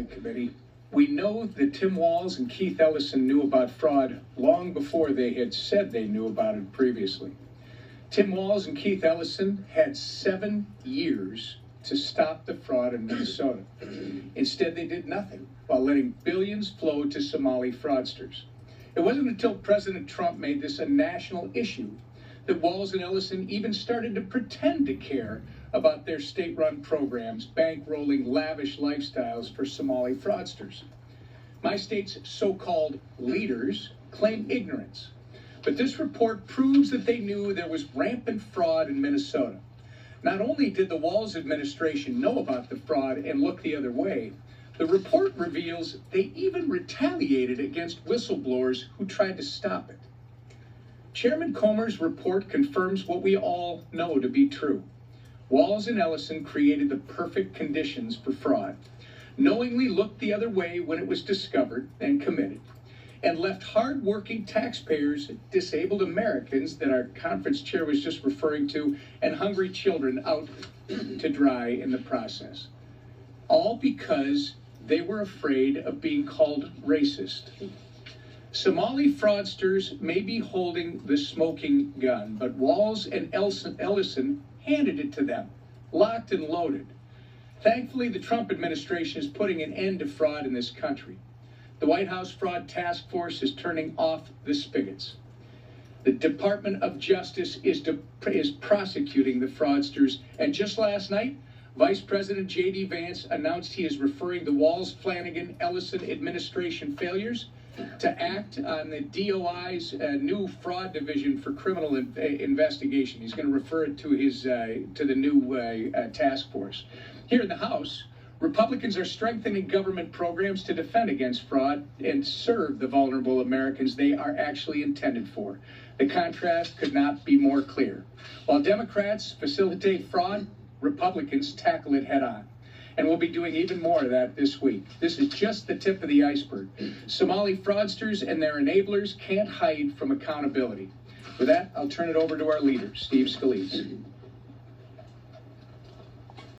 Committee. We know that Tim Walz and Keith Ellison knew about fraud long before they had said they knew about it previously. Tim Walz and Keith Ellison had 7 years to stop the fraud in Minnesota. Instead, they did nothing while letting billions flow to Somali fraudsters. It wasn't until President Trump made this a national issue that Walz and Ellison even started to pretend to care about their state-run programs, bankrolling lavish lifestyles for Somali fraudsters. My state's so-called leaders claim ignorance, but this report proves that they knew there was rampant fraud in Minnesota. Not only did the Walz administration know about the fraud and look the other way, the report reveals they even retaliated against whistleblowers who tried to stop it. Chairman Comer's report confirms what we all know to be true. Walz and Ellison created the perfect conditions for fraud, knowingly looked the other way when it was discovered and committed, and left hard-working taxpayers, disabled Americans that our conference chair was just referring to, and hungry children out to dry in the process. All because they were afraid of being called racist. Somali fraudsters may be holding the smoking gun, but Walz and Ellison handed it to them, locked and loaded. Thankfully, the Trump administration is putting an end to fraud in this country. The White House Fraud Task Force is turning off the spigots. The Department of Justice is prosecuting the fraudsters, and just last night, Vice President J.D. Vance announced he is referring the Walz-Flanagan-Ellison administration failures to act on the DOI's new fraud division for criminal investigation. He's going to refer it to the new task force. Here in the House, Republicans are strengthening government programs to defend against fraud and serve the vulnerable Americans they are actually intended for. The contrast could not be more clear. While Democrats facilitate fraud, Republicans tackle it head on. And we'll be doing even more of that this week. This is just the tip of the iceberg. Somali fraudsters and their enablers can't hide from accountability. With that, I'll turn it over to our leader, Steve Scalise.